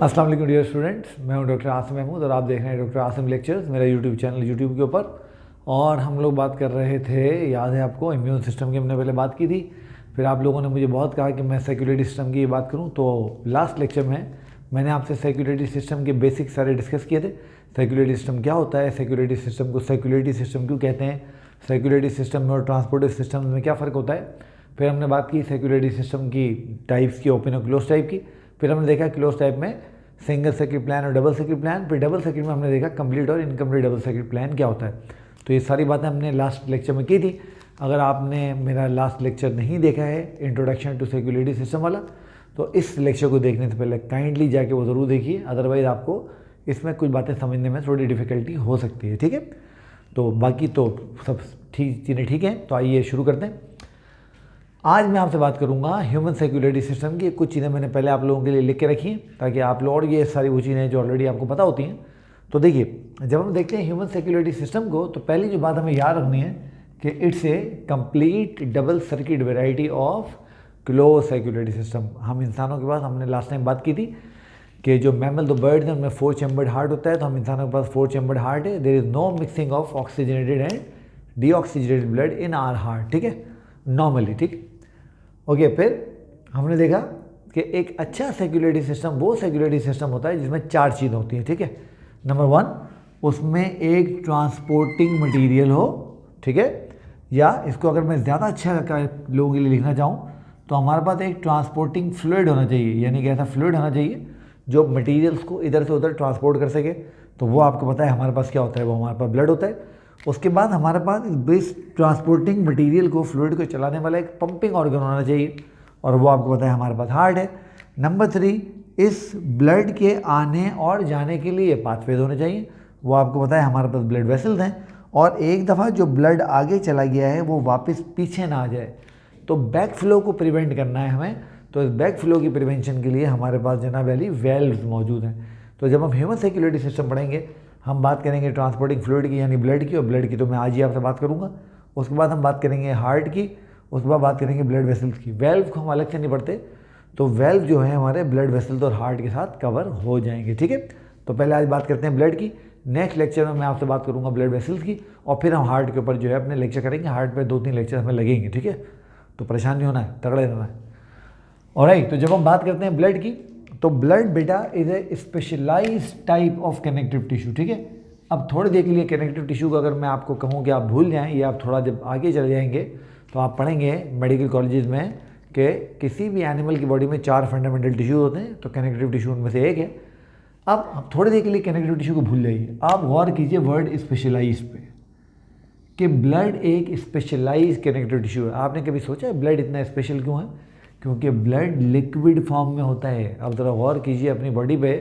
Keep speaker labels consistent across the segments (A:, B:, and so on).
A: अस्सलाम वालेकुम dear students, मैं हूं डॉक्टर आसिम महमूद और आप देख रहे हैं डॉक्टर आसिम लेक्चर्स, मेरा यूट्यूब चैनल यूट्यूब के ऊपर। और हम लोग बात कर रहे थे, याद है आपको, इम्यून सिस्टम की हमने पहले बात की थी। फिर आप लोगों ने मुझे बहुत कहा कि मैं सर्कुलेटरी सिस्टम की बात करूं, तो लास्ट लेक्चर में मैंने आपसे सर्कुलेटरी सिस्टम के बेसिक सारे डिस्कस किए थे। सर्कुलेटरी सिस्टम क्या होता है, सर्कुलेटरी सिस्टम को सर्कुलेटरी सिस्टम क्यों कहते हैं, सर्कुलेटरी सिस्टम में और ट्रांसपोर्टिव सिस्टम में क्या फ़र्क होता है। फिर हमने बात की सर्कुलेटरी सिस्टम की टाइप्स की, ओपन और क्लोज टाइप की। फिर हमने देखा क्लोज टाइप में सिंगल सर्किट प्लान और डबल सर्किट प्लान। फिर डबल सर्किट में हमने देखा कंप्लीट और इनकम्प्लीट डबल सर्किट प्लान क्या होता है। तो ये सारी बातें हमने लास्ट लेक्चर में की थी। अगर आपने मेरा लास्ट लेक्चर नहीं देखा है, इंट्रोडक्शन टू सर्कुलेटरी सिस्टम वाला, तो इस लेक्चर को देखने से पहले काइंडली जाके वो ज़रूर देखिए, अदरवाइज़ आपको इसमें कुछ बातें समझने में थोड़ी डिफ़िकल्टी हो सकती है। ठीक है, तो बाकी तो सब ठीक चीज़ें ठीक हैं। तो आइए शुरू करते हैं। आज मैं आपसे बात करूंगा ह्यूमन सर्कुलेटरी सिस्टम की। कुछ चीज़ें मैंने पहले आप लोगों के लिए लिख के रखी हैं ताकि आप लोग, और ये सारी वो चीज़ें जो ऑलरेडी आपको पता होती हैं। तो देखिए, जब हम देखते हैं ह्यूमन सर्कुलेटरी सिस्टम को, तो पहली जो बात हमें याद रखनी है कि it's a complete double circuit variety of close circulatory system. हम इंसानों के पास, हमने लास्ट टाइम बात की थी कि जो मैमल दो बर्ड्स हैं उनमें 4 चैम्बर्ड हार्ट होता है, तो हम इंसानों के पास 4 चैम्बर्ड हार्ट है। There is no mixing of oxygenated and deoxygenated blood in our heart. ठीक है, नॉर्मली। ठीक, ओके। फिर हमने देखा कि एक अच्छा सर्कुलेटरी सिस्टम वो सर्कुलेटरी सिस्टम होता है जिसमें 4 चीज़ें होती हैं। ठीक है, नंबर 1, उसमें एक ट्रांसपोर्टिंग मटेरियल हो। ठीक है, या इसको अगर मैं ज़्यादा अच्छा लोगों के लिए लिखना चाहूँ तो हमारे पास एक ट्रांसपोर्टिंग फ्लूइड होना चाहिए, यानी कि ऐसा फ्लूइड होना चाहिए जो मटीरियल्स को इधर से उधर ट्रांसपोर्ट कर सके। तो वो आपको पता है हमारे पास क्या होता है, वो हमारे पास ब्लड होता है। उसके बाद हमारे पास इस ट्रांसपोर्टिंग मटेरियल को, फ्लूइड को चलाने वाला एक पंपिंग ऑर्गन होना चाहिए, और वो आपको पता है हमारे पास हार्ट है। नंबर 3, इस ब्लड के आने और जाने के लिए पाथवेज होने चाहिए, वो आपको पता है हमारे पास ब्लड वेसल्स हैं। और एक दफ़ा जो ब्लड आगे चला गया है वो वापस पीछे ना आ जाए, तो बैक फ्लो को प्रिवेंट करना है हमें। तो इस बैक फ्लो की प्रिवेंशन के लिए हमारे पास जनाब वाली वेल्व्स मौजूद हैं। तो जब हम ह्यूमन सर्कुलेटरी सिस्टम पढ़ेंगे, हम बात करेंगे ट्रांसपोर्टिंग फ्लूइड की यानी ब्लड की, और ब्लड की तो मैं आज ही आपसे बात करूंगा। उसके बाद हम बात करेंगे हार्ट की, उसके बाद बात करेंगे ब्लड वेसल्स की। वेल्व को हम अलग से नहीं पढ़ते, तो वेल्व जो है हमारे ब्लड वेसल्स और हार्ट के साथ कवर हो जाएंगे। ठीक है, तो पहले आज बात करते हैं ब्लड की। नेक्स्ट लेक्चर में मैं आपसे बात करूंगा ब्लड वेसल्स की, और फिर हम हार्ट के ऊपर जो है अपने लेक्चर करेंगे। हार्ट पे 2-3 लेक्चर हमें लगेंगे। ठीक है, तो परेशान नहीं होना है, तगड़े रहना है। ऑलराइट, तो जब हम बात करते हैं ब्लड की, तो ब्लड बेटा is a specialized type of connective tissue. ठीक है, अब थोड़ी देर के लिए कनेक्टिव टिश्यू को अगर मैं आपको कहूँ कि आप भूल जाएं, या आप थोड़ा जब आगे चले जाएंगे तो आप पढ़ेंगे मेडिकल कॉलेजेस में कि किसी भी एनिमल की बॉडी में 4 फंडामेंटल टिश्यू होते हैं, तो कनेक्टिव टिश्यू उनमें से एक है। अब थोड़ी देर के लिए कनेक्टिव टिश्यू को भूल जाइए, आप गौर कीजिए वर्ड स्पेशलाइज पे, कि ब्लड एक स्पेशलाइज कनेक्टिव टिश्यू है। आपने कभी सोचा है ब्लड इतना स्पेशल क्यों है? क्योंकि ब्लड लिक्विड फॉर्म में होता है। अब ज़रा गौर कीजिए अपनी बॉडी पे,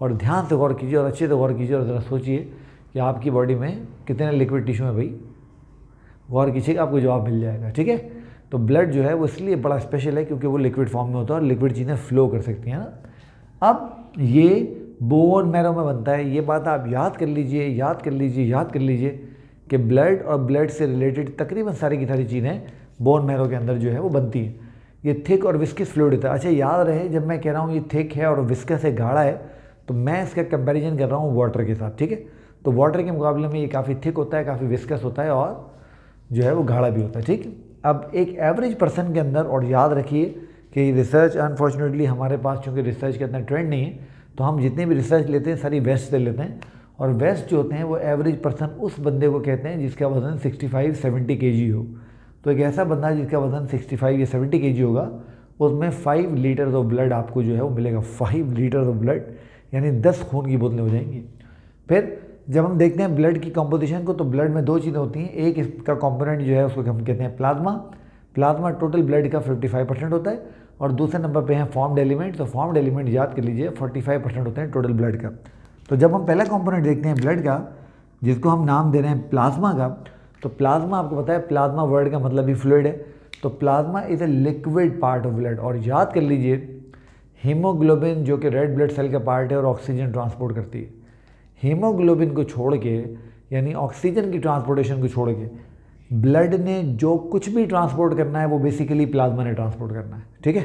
A: और ध्यान से गौर कीजिए और अच्छे से गौर कीजिए, और ज़रा सोचिए कि आपकी बॉडी में कितने लिक्विड टिश्यू हैं भाई। गौर कीजिएगा, आपको जवाब मिल जाएगा। ठीक है, तो ब्लड जो है वो इसलिए बड़ा स्पेशल है क्योंकि वो लिक्विड फॉर्म में होता है और लिक्विड चीज़ें फ्लो कर सकती हैं ना। अब ये बोन मैरो में बनता है। ये बात आप याद कर लीजिए, याद कर लीजिए, याद कर लीजिए कि ब्लड और ब्लड से रिलेटेड तकरीबन सारी की सारी चीज़ें बोन मैरो के अंदर जो है वो बनती हैं। ये थिक और विस्कस फ्लूइड होता है। अच्छा, याद रहे जब मैं कह रहा हूँ ये थिक है और विस्कस है, गाढ़ा है, तो मैं इसका कंपैरिजन कर रहा हूँ वाटर के साथ। ठीक है, तो वाटर के मुकाबले में ये काफ़ी थिक होता है, काफ़ी विस्कस होता है, और जो है वो गाढ़ा भी होता है। ठीक, अब एक एवरेज पर्सन के अंदर, और याद रखिए कि रिसर्च अनफॉर्चुनेटली हमारे पास चूँकि रिसर्च का इतना ट्रेंड नहीं है, तो हम जितने भी रिसर्च लेते हैं सारी वेस्ट से लेते हैं, और वेस्ट जो होते हैं वो एवरेज पर्सन उस बंदे को कहते हैं जिसका वजन 65-70 kg हो। तो एक ऐसा बंदा जिसका वजन 65 या 70 kg होगा, उसमें 5 लीटर ऑफ ब्लड आपको जो है वो मिलेगा। 5 लीटर ऑफ ब्लड यानी 10 खून की बोतलें हो जाएंगी। फिर जब हम देखते हैं ब्लड की कंपोजिशन को, तो ब्लड में 2 चीज़ें होती हैं। एक इसका कंपोनेंट जो है उसको हम कहते हैं प्लाज्मा। प्लाज्मा टोटल ब्लड का 55% होता है, और दूसरे नंबर पे है फॉर्म्ड एलिमेंट। तो फॉर्म्ड एलिमेंट याद कर लीजिए 45% होते हैं टोटल ब्लड का। तो जब हम पहला कंपोनेंट देखते हैं ब्लड का, जिसको हम नाम दे रहे हैं प्लाज्मा का, तो प्लाज्मा आपको पता है, प्लाज्मा वर्ड का मतलब ही फ्लूइड है। तो plasma is a liquid part of blood. और याद कर लीजिए हीमोग्लोबिन जो कि रेड ब्लड सेल का पार्ट है और ऑक्सीजन ट्रांसपोर्ट करती है, हीमोग्लोबिन को छोड़ के, यानी ऑक्सीजन की ट्रांसपोर्टेशन को छोड़ के, ब्लड ने जो कुछ भी ट्रांसपोर्ट करना है वो बेसिकली प्लाज्मा ने ट्रांसपोर्ट करना है। ठीक है,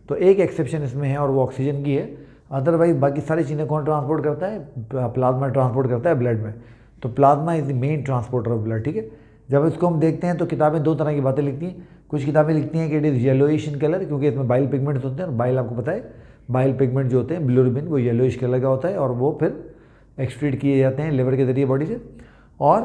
A: तो एक एक्सेप्शन इसमें है और वो ऑक्सीजन की है। अदरवाइज बाकी सारी चीज़ें कौन ट्रांसपोर्ट करता है? प्लाज्मा ट्रांसपोर्ट करता है ब्लड में। तो plasma is the main transporter of blood, ठीक है। जब इसको हम देखते हैं तो किताबें दो तरह की बातें लिखती हैं। कुछ किताबें लिखती हैं कि it is yellowish in colour, क्योंकि इसमें बाइल पिगमेंट्स होते हैं, और बाइल आपको पता है बाइल पिगमेंट जो होते हैं बिलिरुबिन, वो येलोइश कलर का होता है और वो फिर एक्सक्रीट किए जाते हैं लिवर के जरिए बॉडी से। और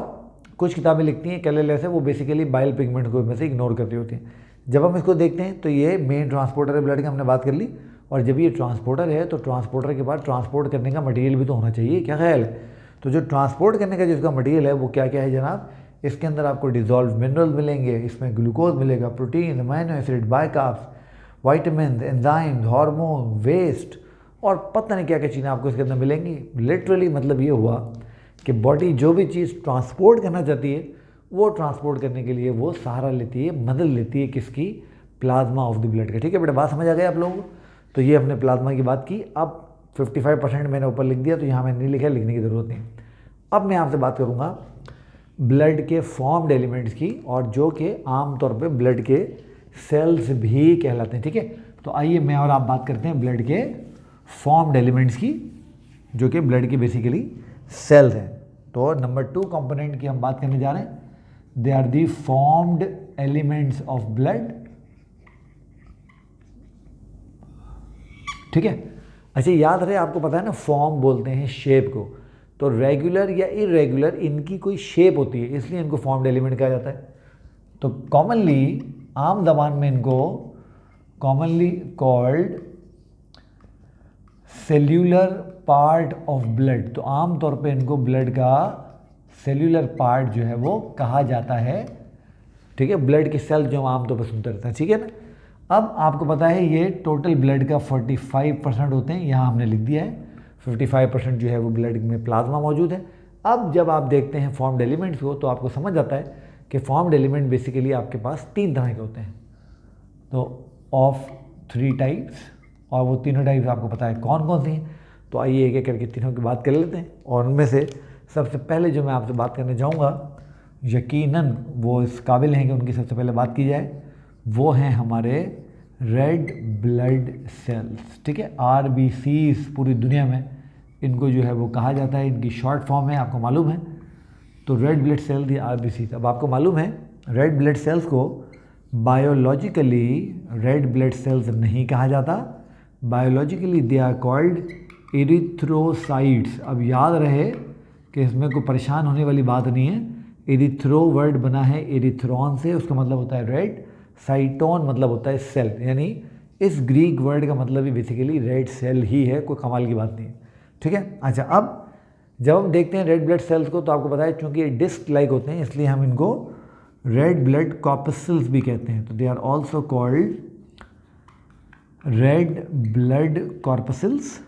A: कुछ किताबें लिखती हैं कलरलेस है, वो बेसिकली बाइल पिगमेंट को में से इग्नोर कर रही होती हैं। जब हम इसको देखते हैं तो ये मेन ट्रांसपोर्टर है ब्लड की, हमने बात कर ली। और जब ये ट्रांसपोर्टर है तो ट्रांसपोर्टर के बाद ट्रांसपोर्ट करने का मटेरियल भी तो होना चाहिए, क्या ख्याल है? तो जो ट्रांसपोर्ट करने का जिसका मटेरियल है वो क्या क्या है जनाब? इसके अंदर आपको डिजॉल्व मिनरल्स मिलेंगे, इसमें ग्लूकोज मिलेगा, protein, amino acid, bicarbs, vitamin, enzymes, hormone, waste और पता नहीं क्या क्या चीज़ें आपको इसके अंदर मिलेंगी। लिटरली मतलब ये हुआ कि बॉडी जो भी चीज़ ट्रांसपोर्ट करना चाहती है वो ट्रांसपोर्ट करने के लिए वो सहारा लेती है, मदद लेती है किसकी? प्लाज्मा ऑफ द ब्लड का। ठीक है बेटा, बात समझ आ गई आप लोगों को? तो ये हमने प्लाज्मा की बात की। अब 55% मैंने ऊपर लिख दिया, तो यहाँ मैंने नहीं लिखा, लिखने की ज़रूरत नहीं। अब मैं आपसे बात करूँगा ब्लड के फॉर्म्ड एलिमेंट्स की, और जो कि आमतौर पे ब्लड के सेल्स भी कहलाते हैं। ठीक है, तो आइए मैं और आप बात करते हैं ब्लड के फॉर्म्ड एलिमेंट्स की, जो कि ब्लड की बेसिकली सेल्स हैं। तो नंबर 2 कंपोनेंट की हम बात करने जा रहे हैं, they are the formed elements of blood. ठीक है, अच्छा याद रहे, आपको पता है ना फॉर्म बोलते हैं शेप को, तो रेगुलर या इरेगुलर इनकी कोई शेप होती है, इसलिए इनको फॉर्म्ड एलिमेंट कहा जाता है। तो कॉमनली आम जबान में इनको commonly called cellular part of blood, तो आम तौर पे इनको ब्लड का सेल्यूलर पार्ट जो है वो कहा जाता है। ठीक है, ब्लड के सेल जो आमतौर पर सुनते रहते हैं। ठीक है ना, अब आपको पता है ये टोटल ब्लड का 45% होते हैं, यहाँ हमने लिख दिया है 55% जो है वो ब्लड में प्लाज्मा मौजूद है। अब जब आप देखते हैं फॉर्म्ड एलिमेंट्स को तो आपको समझ आता है कि फॉर्म्ड एलिमेंट बेसिकली आपके पास 3 तरह के होते हैं, तो ऑफ 3 टाइप्स, और वो तीनों टाइप्स आपको पता है कौन कौन सी हैं। तो आइए एक एक करके तीनों की बात कर लेते हैं। और उनमें से सबसे पहले जो मैं आपसे बात करने जाऊँगा, यकीनन वो इस काबिल हैं कि उनकी सबसे पहले बात की जाए, वो हैं हमारे रेड ब्लड सेल्स। ठीक है, RBCs पूरी दुनिया में इनको जो है वो कहा जाता है, इनकी शॉर्ट फॉर्म है, आपको मालूम है। तो रेड ब्लड सेल्स या RBCs। अब आपको मालूम है रेड ब्लड सेल्स को बायोलॉजिकली रेड ब्लड सेल्स नहीं कहा जाता, biologically they are called erythrocytes. अब याद रहे कि इसमें कोई परेशान होने वाली बात नहीं है। इरिथ्रो वर्ड बना है इरिथ्रॉन से, उसका मतलब होता है रेड, साइटोन मतलब होता है सेल, यानी इस ग्रीक वर्ड का मतलब ही बेसिकली रेड सेल ही है, कोई कमाल की बात नहीं है। ठीक है, अच्छा अब जब हम देखते हैं रेड ब्लड सेल्स को तो आपको पता है चूँकि ये डिस्क लाइक होते हैं इसलिए हम इनको रेड ब्लड कॉर्पस्कल्स भी कहते हैं। तो they are also called red blood corpuscles.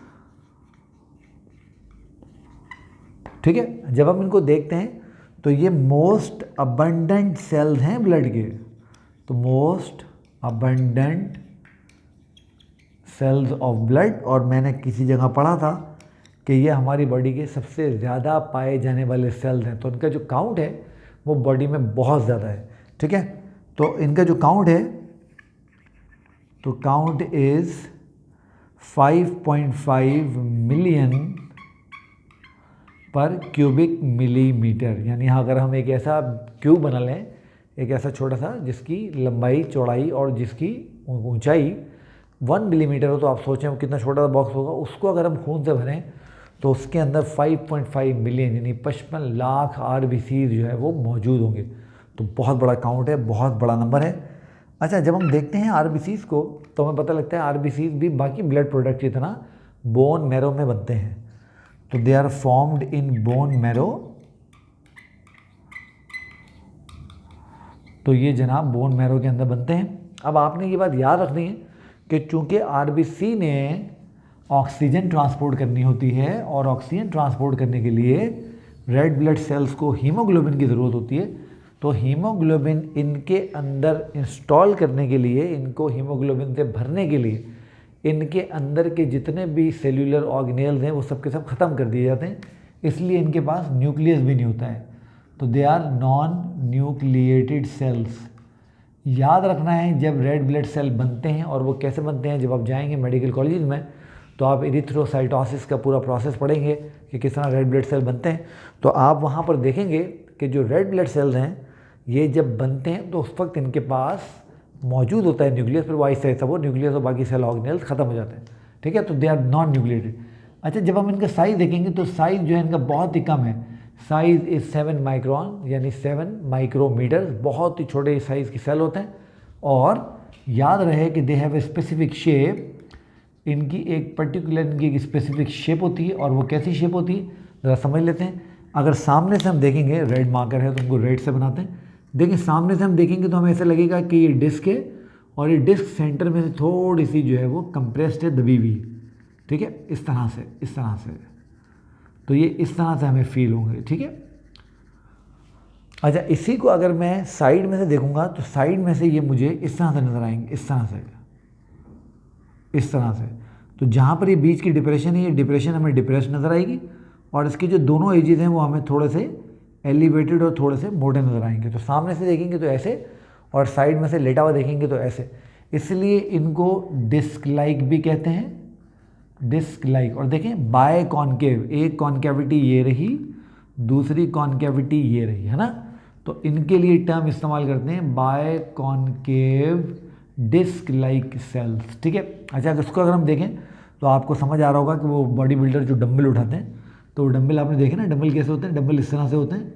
A: ठीक है, जब हम इनको देखते हैं तो ये मोस्ट अबंडेंट सेल्स हैं ब्लड के, तो most abundant cells of blood. और मैंने किसी जगह पढ़ा था कि ये हमारी बॉडी के सबसे ज़्यादा पाए जाने वाले सेल्स हैं, तो इनका जो काउंट है वो बॉडी में बहुत ज़्यादा है। ठीक है, तो इनका जो काउंट है तो काउंट इज़ 5.5 मिलियन पर क्यूबिक मिलीमीटर। यानी अगर हम एक ऐसा क्यूब बना लें, एक ऐसा छोटा सा जिसकी लंबाई, चौड़ाई और जिसकी ऊंचाई 1 मिलीमीटर हो, तो आप सोचें कितना छोटा सा बॉक्स होगा, उसको अगर हम खून से भरें तो उसके अंदर 5.5 मिलियन यानी 55 लाख RBCs जो है वो मौजूद होंगे। तो बहुत बड़ा काउंट है, बहुत बड़ा नंबर है। अच्छा, जब हम देखते हैं RBCs को तो हमें पता लगता है RBCs भी बाकी ब्लड प्रोडक्ट की तरह बोन मैरो में बनते हैं, तो they are formed in bone marrow. तो ये जनाब बोन मैरो के अंदर बनते हैं। अब आपने ये बात याद रखनी है कि चूंकि RBC ने ऑक्सीजन ट्रांसपोर्ट करनी होती है और ऑक्सीजन ट्रांसपोर्ट करने के लिए रेड ब्लड सेल्स को हीमोग्लोबिन की ज़रूरत होती है, तो हीमोग्लोबिन इनके अंदर इंस्टॉल करने के लिए, इनको हीमोग्लोबिन से भरने के लिए इनके अंदर के जितने भी सेल्यूलर ऑर्गेनेल्स हैं वो सब के सब ख़त्म कर दिए जाते हैं, इसलिए इनके पास न्यूक्लियस भी नहीं होता है। तो they are non nucleated cells. याद रखना है जब रेड ब्लड सेल बनते हैं, और वो कैसे बनते हैं, जब आप जाएंगे मेडिकल कॉलेज में तो आप इरिथ्रोसाइटोसिस का पूरा प्रोसेस पढ़ेंगे कि किस तरह रेड ब्लड सेल बनते हैं। तो आप वहाँ पर देखेंगे कि जो रेड ब्लड सेल्स हैं ये जब बनते हैं तो उस वक्त इनके पास मौजूद होता है न्यूक्लियस, पर वाइस ऐसा वो न्यूक्लियस और बाकी सेल ऑर्गेनेल्स खत्म हो जाते हैं, ठीक है। तो दे आर नॉन न्यूक्लिएटेड। अच्छा, जब हम इनका साइज़ देखेंगे तो साइज़ जो है इनका बहुत ही कम है। साइज़ इज़ 7 माइक्रोन यानी 7 माइक्रोमीटर, बहुत ही छोटे साइज़ के सेल होते हैं। और याद रहे कि they have a specific shape, इनकी एक पर्टिकुलर इनकी एक स्पेसिफिक शेप होती है। और वो कैसी शेप होती है ज़रा समझ लेते हैं। अगर सामने से हम देखेंगे, रेड मार्कर है तो उनको रेड से बनाते हैं। देखिए सामने से हम देखेंगे तो हमें ऐसा लगेगा कि ये डिस्क है और ये डिस्क सेंटर में से थोड़ी सी जो है वो कंप्रेस्ड है, दबी हुई, ठीक है, इस तरह से। तो ये इस तरह से हमें फील होंगे, ठीक है। अच्छा, इसी को अगर मैं साइड में से देखूंगा तो साइड में से ये मुझे इस तरह से नज़र आएंगे, इस तरह से। तो जहाँ पर ये बीच की डिप्रेशन है, ये डिप्रेशन हमें डिप्रेस नज़र आएगी और इसके जो दोनों एजेस हैं वो हमें थोड़े से एलिवेटेड और थोड़े से मोटे नज़र आएंगे। तो सामने से देखेंगे तो ऐसे और साइड में से लेटा हुआ देखेंगे तो ऐसे, इसलिए इनको डिस्क लाइक भी कहते हैं, डिस्क लाइक। और देखें बाय कॉन्केव, एक कॉन्केविटी ये रही, दूसरी कॉन्केविटी ये रही, है ना। तो इनके लिए टर्म इस्तेमाल करते हैं biconcave disc like cells, ठीक है। अच्छा, इसको अगर हम देखें तो आपको समझ आ रहा होगा कि वो बॉडी बिल्डर जो डंबल उठाते हैं, तो डंबल आपने देखे ना, डंबल कैसे होते हैं, डंबल इस तरह से होते हैं,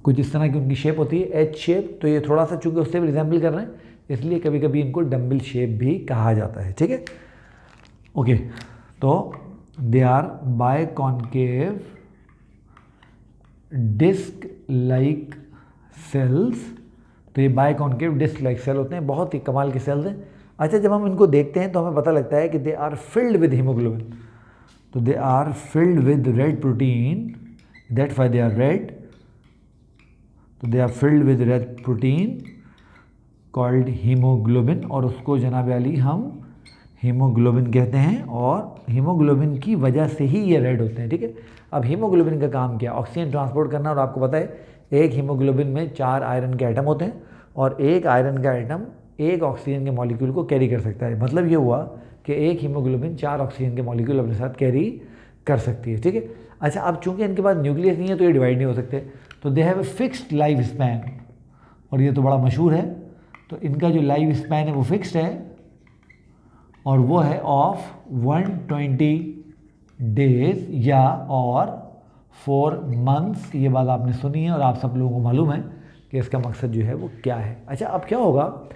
A: कुछ इस तरह की उनकी शेप होती है, एच शेप। तो ये थोड़ा सा चूंकि उससे भी रिजेंबल कर रहे हैं, इसलिए कभी कभी इनको डंबल शेप भी कहा जाता है, ठीक है। ओके, तो they are biconcave disc like cells. तो ये biconcave disc like cell होते हैं, बहुत ही कमाल के सेल्स हैं। अच्छा, जब हम इनको देखते हैं तो हमें पता लगता है कि they are filled with haemoglobin. तो they are filled with red protein, that's why they are red. तो they are filled with red protein called haemoglobin, और उसको जनाब अली हम हीमोग्लोबिन कहते हैं, और हीमोग्लोबिन की वजह से ही ये रेड होते हैं, ठीक है। अब हीमोग्लोबिन का काम क्या है? ऑक्सीजन ट्रांसपोर्ट करना। और आपको पता है एक हीमोग्लोबिन में 4 आयरन के एटम होते हैं और एक आयरन का एटम एक ऑक्सीजन के मॉलिक्यूल को कैरी कर सकता है। मतलब ये हुआ कि एक हीमोग्लोबिन 4 ऑक्सीजन के मॉलिक्यूल अपने साथ कैरी कर सकती है, ठीक है। अच्छा, अब चूंकि इनके पास न्यूक्लियस नहीं है तो ये डिवाइड नहीं हो सकते, तो they have a fixed life span, और ये तो बड़ा मशहूर है। तो इनका जो लाइफ स्पैन है वो फिक्स्ड है और वो है ऑफ 120 डेज या और 4 मंथ्स। ये बात आपने सुनी है और आप सब लोगों को मालूम है कि इसका मकसद जो है वो क्या है। अच्छा, अब क्या होगा,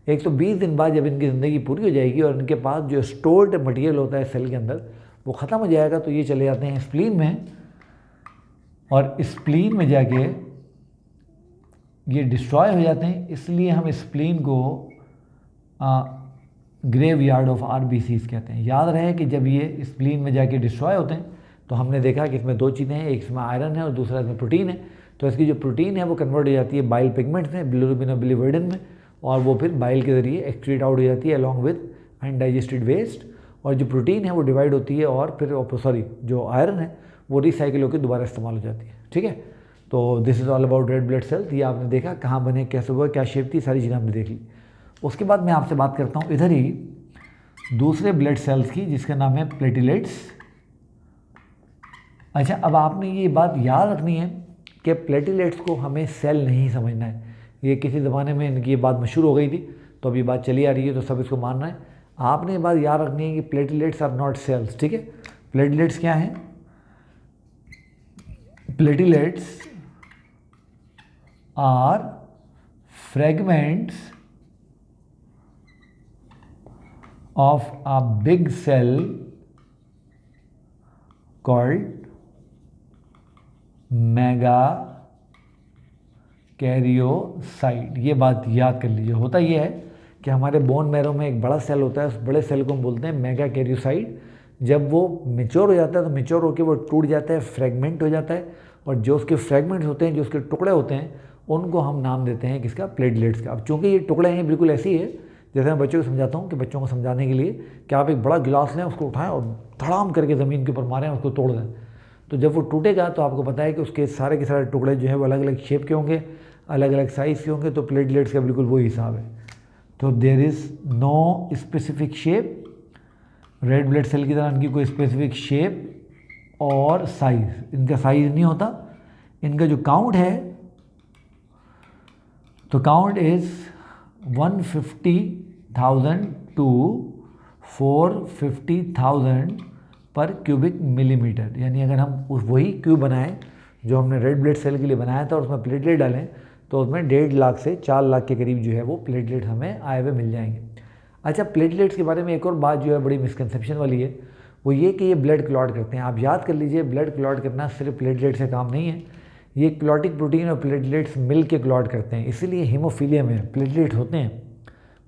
A: एक तो 20 दिन बाद जब इनकी ज़िंदगी पूरी हो जाएगी और इनके पास जो स्टोर्ड मटेरियल होता है सेल के अंदर वो ख़त्म हो जाएगा, तो ये चले जाते हैं स्प्लीन में, और स्प्लीन में जाके ये डिस्ट्रॉय हो जाते हैं। इसलिए हम स्प्लीन को ग्रेव यार्ड ऑफ RBCs कहते हैं। याद रहे कि जब ये स्प्लीन में जाके डिस्ट्रॉय होते हैं तो हमने देखा कि इसमें 2 चीज़ें हैं, एक इसमें आयरन है और दूसरा इसमें प्रोटीन है। तो इसकी जो प्रोटीन है वो कन्वर्ट हो जाती है बाइल पिगमेंट्स में, बिलिरुबिन और बिलिवर्डिन में, और वो फिर बाइल के ज़रिए एक्सक्रीट आउट हो जाती है अलॉन्ग विद अनडाइजेस्टेड वेस्ट। और जो प्रोटीन है वो डिवाइड होती है और फिर जो आयरन है वो रिसाइकिल होकर दोबारा इस्तेमाल हो जाती है, ठीक है। तो this is all about red blood sales. ये आपने देखा कहाँ बने, कैसे हुआ, क्या शेप थी, सारी चीज़ें हमने देख ली। उसके बाद मैं आपसे बात करता हूँ इधर ही दूसरे ब्लड सेल्स की, जिसका नाम है प्लेटिलेट्स। अच्छा, अब आपने ये बात याद रखनी है कि प्लेटिलेट्स को हमें सेल नहीं समझना है। ये किसी ज़माने में इनकी ये बात मशहूर हो गई थी, तो अब ये बात चली आ रही है तो सब इसको मान रहे हैं। आपने ये बात याद रखनी है कि प्लेटिलेट्स आर नॉट सेल्स, ठीक है। प्लेटिलेट्स क्या हैं? Platelets are fragments of a big cell called megakaryocyte. ये बात याद कर लीजिए। होता ये है कि हमारे बोन मैरो में एक बड़ा सेल होता है, उस बड़े सेल को हम बोलते हैं मेगाकैरियोसाइट। जब वो मैच्योर हो जाता है तो मैच्योर होकर वो टूट जाता है, फ्रेगमेंट हो जाता है, और जो उसके फ्रेगमेंट्स होते हैं, जो उसके टुकड़े होते हैं, उनको हम नाम देते हैं किसका? प्लेटलेट्स का। अब चूँकि ये टुकड़े हैं बिल्कुल ऐसे ही है जैसे मैं बच्चों को समझाता हूँ कि बच्चों को समझाने के लिए कि आप एक बड़ा गिलास लें, उसको उठाएं और धड़ाम करके ज़मीन के ऊपर मारें, उसको तोड़ दें। तो जब वो टूटेगा तो आपको पता है कि उसके सारे के सारे टुकड़े जो है वो अलग अलग शेप के होंगे, अलग अलग साइज़ के होंगे। तो प्लेटलेट्स का बिल्कुल वही हिसाब है। तो there is no specific shape, red blood cell की तरह इनकी कोई स्पेसिफिक शेप और साइज, इनका साइज नहीं होता। इनका जो काउंट है तो काउंट इज़ 150,000 टू 450,000 पर क्यूबिक मिलीमीटर। यानी अगर हम वही क्यूब बनाएं जो हमने रेड ब्लड सेल के लिए बनाया था और उसमें प्लेटलेट डालें तो उसमें 1.5 लाख से 4 लाख के करीब जो है वो प्लेटलेट हमें आए हुए मिल जाएंगे। अच्छा, प्लेटलेट्स के बारे में एक और बात जो है बड़ी मिसकंसेप्शन वाली है, वो ये कि ये ब्लड क्लॉट करते हैं। आप याद कर लीजिए, ब्लड क्लॉट करना सिर्फ प्लेटलेट से काम नहीं है, ये क्लॉटिक प्रोटीन और प्लेटलेट्स मिल के क्लॉट करते हैं। इसीलिए हीमोफीलिया में प्लेटलेट होते हैं,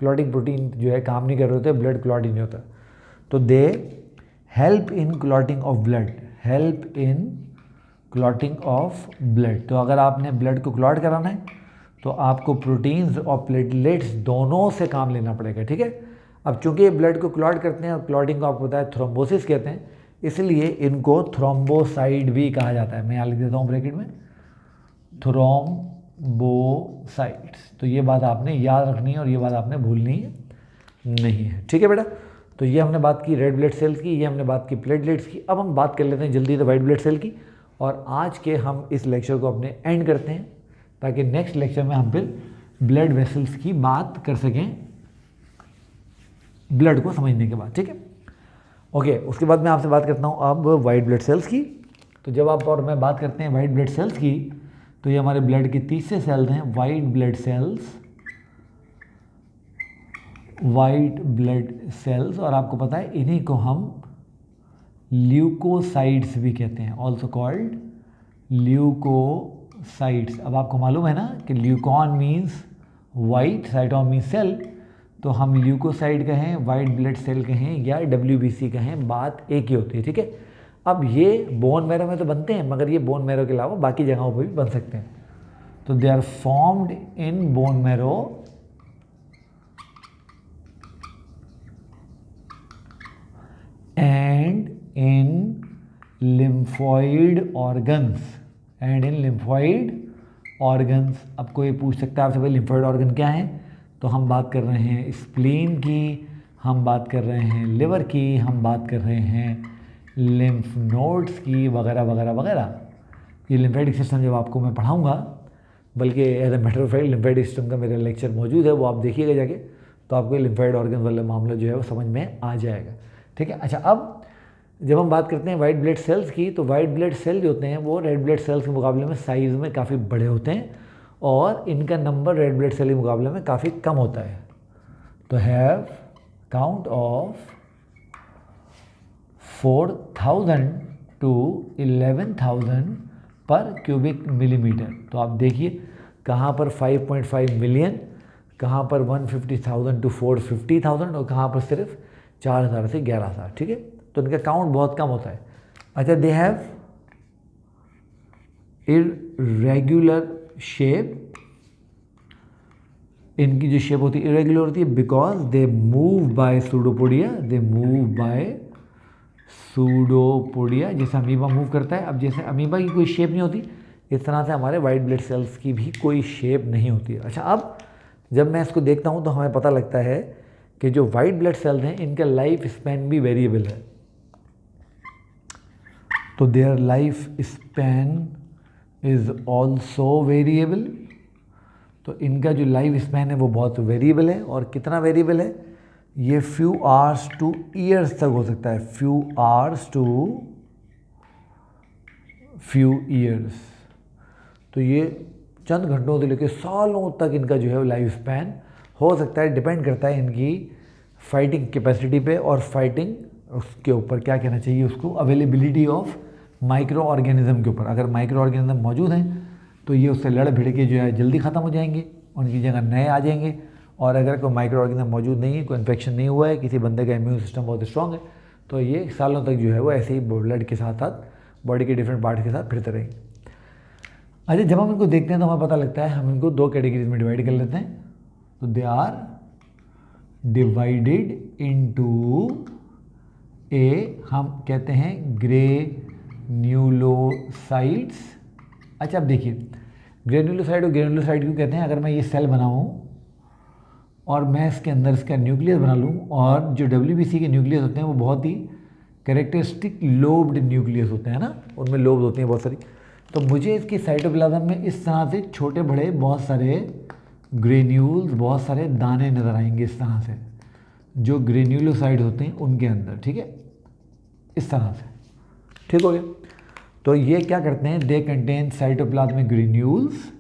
A: क्लॉटिंग प्रोटीन जो है काम नहीं कर रहे होते, ब्लड क्लॉट ही नहीं होता। तो they help in clotting of blood, help in clotting of blood. तो अगर आपने ब्लड को क्लॉट कराना है तो आपको प्रोटीन्स और प्लेटलेट्स दोनों से काम लेना पड़ेगा, ठीक है। अब चूंकि ये ब्लड को क्लॉट करते हैं और क्लॉटिंग को आपको पता है थ्रोम्बोसिस कहते हैं, इसलिए इनको थ्रोम्बोसाइड भी कहा जाता है। मैं यहाँ लिख देता हूँ ब्रैकेट में, थ्रोम्बोसाइड्स। तो ये बात आपने याद रखनी है और ये बात आपने भूलनी नहीं है, ठीक है बेटा। तो ये हमने बात की रेड ब्लड सेल्स की, ये हमने बात की प्लेटलेट्स की। अब हम बात कर लेते हैं जल्दी से वाइट ब्लड सेल की, और आज के हम इस लेक्चर को अपने एंड करते हैं ताकि नेक्स्ट लेक्चर में हम फिर ब्लड वेसल्स की बात कर सकें ब्लड को समझने के बाद, ठीक है। ओके, उसके बाद मैं आपसे बात करता हूँ अब वाइट ब्लड सेल्स की। तो जब आप और मैं बात करते हैं वाइट ब्लड सेल्स की, तो ये हमारे ब्लड के तीसरे सेल्स हैं, white blood sales, white blood cells. और आपको पता है इन्हीं को हम ल्यूकोसाइड्स भी कहते हैं, ऑल्सो कॉल्ड ल्यूकोसाइड्स। अब आपको मालूम है ना कि leukon means white, cyton means cell, तो हम ल्यूकोसाइड कहें, वाइट ब्लड सेल कहें या WBC कहें, बात एक ही होती है, ठीक है। अब ये बोन मैरो में तो बनते हैं, मगर ये बोन मैरो के अलावा बाकी जगहों पर भी बन सकते हैं। तो they are formed in bone marrow and in lymphoid organs, and in lymphoid organs. अब कोई पूछ सकता है आपसे भाई लिम्फॉइड ऑर्गन क्या है, तो हम बात कर रहे हैं स्प्लीन की, हम बात कर रहे हैं लिवर की, हम बात कर रहे हैं लिम्फ नोड्स की, वगैरह वगैरह वगैरह। ये लिम्फेटिक सिस्टम जब आपको मैं पढ़ाऊंगा, बल्कि as a matter of fact lymphatic system का मेरा लेक्चर मौजूद है, वो आप देखिएगा जाके, तो आपको लिम्फेटिक ऑर्गन वाला मामला जो है वो समझ में आ जाएगा, ठीक है। अच्छा, अब जब हम बात करते हैं वाइट ब्लड सेल्स की, तो वाइट ब्लड सेल जो होते हैं वो रेड ब्लड सेल्स के मुकाबले में साइज़ में काफ़ी बड़े होते हैं और इनका नंबर रेड ब्लड सेल के मुकाबले में काफ़ी कम होता है। तो हैव काउंट ऑफ 4,000 टू 11,000 पर क्यूबिक मिलीमीटर। तो आप देखिए कहाँ पर 5.5 मिलियन, कहाँ पर 150,000 टू 450,000 और कहाँ पर सिर्फ 4,000 से 11,000, ठीक है। तो इनका काउंट बहुत कम होता है। अच्छा, दे हैव इरेगुलर शेप, इनकी जो शेप होती है इरेगुलर होती है because they move by pseudopodia, they move by pseudopodia, जैसे अमीबा मूव करता है। अब जैसे अमीबा की कोई शेप नहीं होती, इस तरह से हमारे वाइट ब्लड सेल्स की भी कोई शेप नहीं होती है। अच्छा, अब जब मैं इसको देखता हूँ तो हमें पता लगता है कि जो वाइट ब्लड सेल्स हैं इनका लाइफ स्पैन भी वेरिएबल है। तो their life span is also variable. तो इनका जो लाइफ स्पैन है वो बहुत वेरिएबल है। और कितना वेरिएबल है, ये फ्यू आवर्स टू ईयर्स तक हो सकता है, few hours to few years. तो ये चंद घंटों से लेकर सालों तक इनका जो है लाइफ स्पैन हो सकता है। डिपेंड करता है इनकी फाइटिंग कैपेसिटी पे और फाइटिंग उसके ऊपर क्या कहना चाहिए उसको, अवेलेबिलिटी ऑफ माइक्रो ऑर्गेनिज्म के ऊपर। अगर माइक्रो ऑर्गेनिज्म मौजूद हैं तो ये उससे लड़ भिड़ के जो है जल्दी ख़त्म हो जाएंगे, उनकी जगह नए आ जाएंगे। और अगर कोई माइक्रो ऑर्गेनिज्म मौजूद नहीं है, कोई इन्फेक्शन नहीं हुआ है, किसी बंदे का इम्यून सिस्टम बहुत स्ट्रॉन्ग है, तो ये सालों तक जो है वो ऐसे ही ब्लड के साथ साथ बॉडी के डिफरेंट पार्ट के साथ फिरते रहेंगे। अच्छा, जब हम इनको देखते हैं तो हमें पता लगता है, हम इनको 2 कैटेगरीज में डिवाइड कर लेते हैं। तो दे आर डिवाइडेड इनटू हम कहते हैं ग्रेन्युलोसाइट्स। अच्छा, अब देखिए ग्रेन्युलोसाइड और ग्रेन्युलोसाइड क्यों कहते हैं। अगर मैं ये सेल बनाऊँ और मैं इसके अंदर इसका न्यूक्लियस बना लूँ, और जो WBC के न्यूक्लियस होते हैं वो बहुत ही कैरेक्टरिस्टिक लोब्ड न्यूक्लियस होते हैं ना, उनमें लोब्स होती हैं बहुत सारी। तो मुझे इसकी साइटोप्लाज्म में इस तरह से छोटे बड़े बहुत सारे ग्रेन्यूल्स, बहुत सारे दाने नज़र आएंगे इस तरह से, जो ग्रेन्यूलोसाइड होते हैं उनके अंदर, ठीक है, इस तरह से, ठीक हो गया। तो ये क्या करते हैं, दे कंटेन साइटोप्लाज्मिक ग्रेन्यूल्स,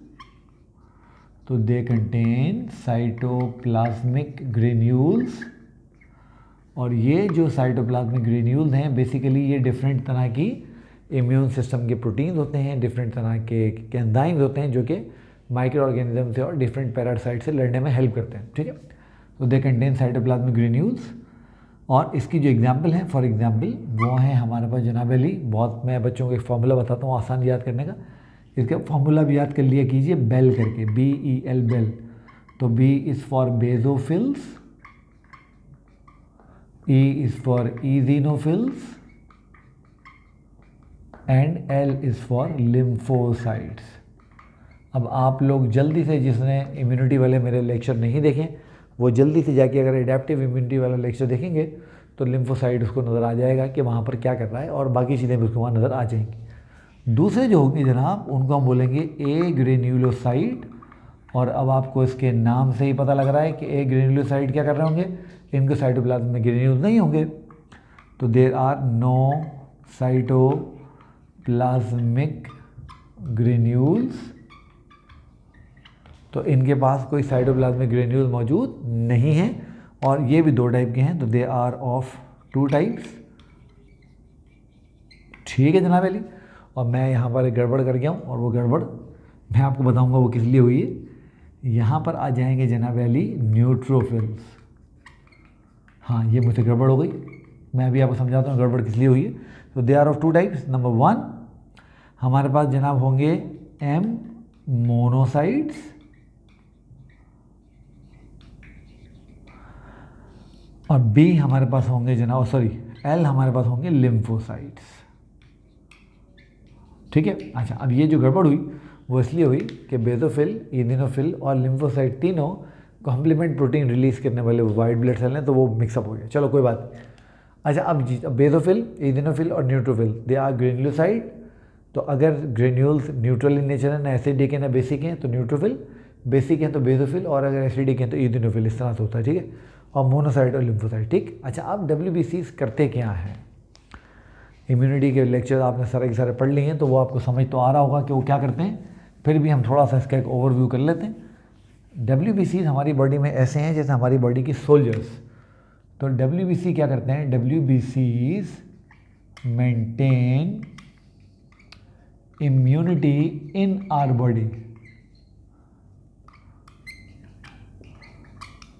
A: तो दे कंटेन साइटोप्लाज्मिक ग्रेन्यूल्स, और ये जो साइटोप्लाज्मिक ग्रेन्यूल्स हैं बेसिकली ये डिफरेंट तरह की इम्यून सिस्टम के प्रोटीन्स होते हैं, डिफरेंट तरह के एंजाइम्स होते हैं जो कि माइक्रो ऑर्गेनिज्म से और डिफरेंट पैरासाइट से लड़ने में हेल्प करते हैं, ठीक है। तो दे कंटेन साइटोप्लाज्मिक ग्रेन्यूल्स, और इसकी जो एग्जांपल है, फॉर एग्जांपल वो है हमारे पास जनाब अली, बहुत मैं बच्चों को एक फार्मूला बताता हूँ आसान याद करने का, इसका फार्मूला भी याद कर लिया कीजिए, बेल करके, BEL बेल। तो B is for basophils, E is for eosinophils and L is for lymphocytes. अब आप लोग जल्दी से, जिसने इम्यूनिटी वाले मेरे लेक्चर नहीं देखें वो जल्दी से जाके अगर एडेप्टिव इम्यूनिटी वाला लेक्चर देखेंगे तो लिम्फोसाइट उसको नज़र आ जाएगा कि वहाँ पर क्या कर रहा है, और बाकी चीज़ें भी उसको वहाँ नज़र आ जाएंगी। दूसरे जो होंगे जनाब उनको हम बोलेंगे ए ग्रेन्यूलोसाइट, और अब आपको इसके नाम से ही पता लग रहा है कि ए ग्रेन्यूलोसाइट क्या कर रहे होंगे, इनके साइटोप्लाज्म में ग्रेन्यूल्स नहीं होंगे, तो there are no cytoplasmic granules, तो इनके पास कोई साइटोप्लाज्मिक ग्रेन्यूल मौजूद नहीं है। और ये भी 2 टाइप के हैं, तो दे आर ऑफ 2 टाइप्स, ठीक है जनाब अली। और मैं यहाँ पर एक गड़बड़ कर गया हूँ, और वो गड़बड़ मैं आपको बताऊँगा वो किस लिए हुई है। यहाँ पर आ जाएंगे जनाब अली न्यूट्रोफिल्स, हाँ ये मुझसे गड़बड़ हो गई, मैं अभी आपको समझाता हूँ गड़बड़ किस लिए हुई है। तो they are of 2 types. Number 1 हमारे पास जनाब होंगे M मोनोसाइट्स, और B हमारे पास होंगे जनाब, सॉरी L हमारे पास होंगे लिम्फोसाइट्स, ठीक है। अच्छा, अब ये जो गड़बड़ हुई वो इसलिए हुई कि बेजोफिल, ईदिनोफिल और लिम्फोसाइट तीनों कॉम्प्लीमेंट प्रोटीन रिलीज करने वाले वाइट ब्लड सेल हैं, तो वो मिक्सअप हो गया, चलो कोई बात नहीं। अच्छा, अब बेजोफिल, ईदिनोफिल और न्यूट्रोफिल दे आर ग्रेन्यूलोसाइड, तो अगर ग्रेन्यूल्स न्यूट्रल इन नेचर है, ना एसिडिक है ना बेसिक हैं, तो न्यूट्रोफिल, बेसिक हैं तो बेजोफिल, और अगर एसिडिक हैं तो ईदिनोफिल, इस तरह से होता है, ठीक है। और मोनोसाइट और लिम्फोसाइट, ठीक। अच्छा, अब WBCs करते क्या हैं, इम्यूनिटी के लेक्चर आपने सारे के सारे पढ़ लिए हैं तो वो आपको समझ तो आ रहा होगा कि वो क्या करते हैं, फिर भी हम थोड़ा सा इसका एक ओवरव्यू कर लेते हैं। WBCs हमारी बॉडी में ऐसे हैं जैसे हमारी बॉडी की सोल्जर्स। तो WBC क्या करते हैं, WBCs maintain immunity in our body.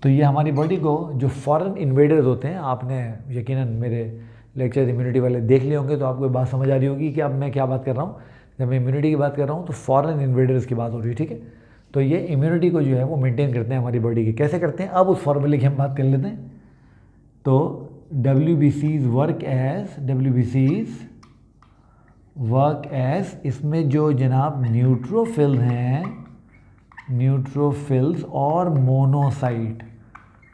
A: तो ये हमारी बॉडी को जो फॉरेन इन्वेडर्स होते हैं, आपने यकीनन मेरे लेक्चर इम्यूनिटी वाले देख लिए होंगे तो आपको ये बात समझ आ रही होगी कि अब मैं क्या बात कर रहा हूँ। जब मैं इम्यूनिटी की बात कर रहा हूँ तो फॉरेन इन्वेडर्स की बात हो रही है, ठीक है। तो ये इम्यूनिटी को जो है वो मेंटेन करते हैं हमारी बॉडी की। कैसे करते हैं, अब उस फॉर्मूले की हम बात कर लेते हैं। तो WBCs वर्क एज इसमें जो जनाब न्यूट्रोफिल्स हैं, न्यूट्रोफिल्स और मोनोसाइट,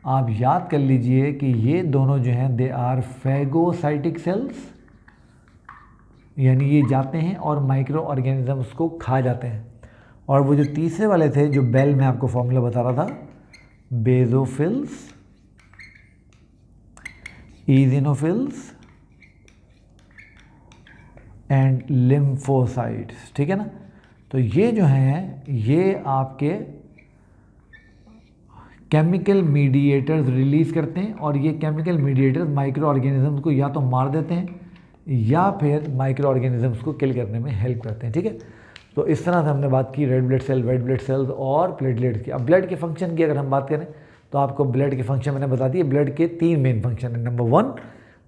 A: आप याद कर लीजिए कि ये दोनों जो हैं दे आर फैगोसाइटिक सेल्स, यानी ये जाते हैं और माइक्रो ऑर्गेनिजम्स को खा जाते हैं। और वो जो तीसरे वाले थे जो बेल में आपको फॉर्मूला बता रहा था, बेजोफिल्स, ईजिनोफिल्स एंड लिम्फोसाइट्स, ठीक है ना। तो ये जो हैं ये आपके केमिकल मीडिएटर्स रिलीज़ करते हैं, और ये केमिकल मीडिएटर्स माइक्रो ऑर्गेनिजम्स को या तो मार देते हैं या फिर माइक्रो ऑर्गेनिजम्स को किल करने में हेल्प करते हैं, ठीक है। तो इस तरह से हमने बात की red blood cell, white blood cells और प्लेटलेट्स की। अब ब्लड के फंक्शन की अगर हम बात करें तो आपको ब्लड के फंक्शन मैंने बता दिए। ब्लड के 3 मेन फंक्शन है। नंबर 1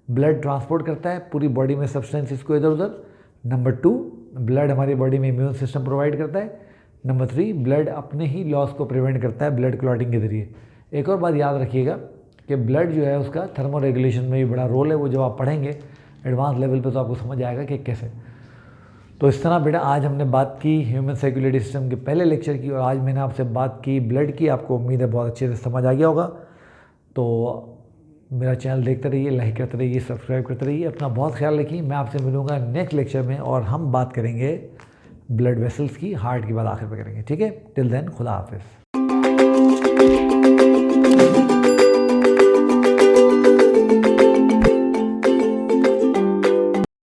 A: ब्लड ट्रांसपोर्ट करता है पूरी बॉडी में सब्सटेंसेस को इधर उधर। नंबर 2 ब्लड हमारी बॉडी में इम्यून सिस्टम प्रोवाइड करता है। नंबर 3 ब्लड अपने ही लॉस को प्रिवेंट करता है ब्लड क्लॉटिंग के जरिए। एक और बात याद रखिएगा कि ब्लड जो है उसका थर्मो रेगुलेशन में भी बड़ा रोल है। वो जब आप पढ़ेंगे एडवांस लेवल पे तो आपको समझ आएगा कि कैसे। तो इस तरह बेटा आज हमने बात की ह्यूमन सर्कुलेटरी सिस्टम के पहले लेक्चर की, और आज मैंने आपसे बात की ब्लड की। आपको उम्मीद है बहुत अच्छे से समझ आ गया होगा। तो मेरा चैनल देखते रहिए, लाइक करते रहिए, सब्सक्राइब करते रहिए। अपना बहुत ख्याल रखिए। मैं आपसे मिलूंगा नेक्स्ट लेक्चर में, और हम बात करेंगे ब्लड वेसल्स की, हार्ट की बात आखिर में करेंगे। ठीक है, टिल देन खुदा हाफिज़।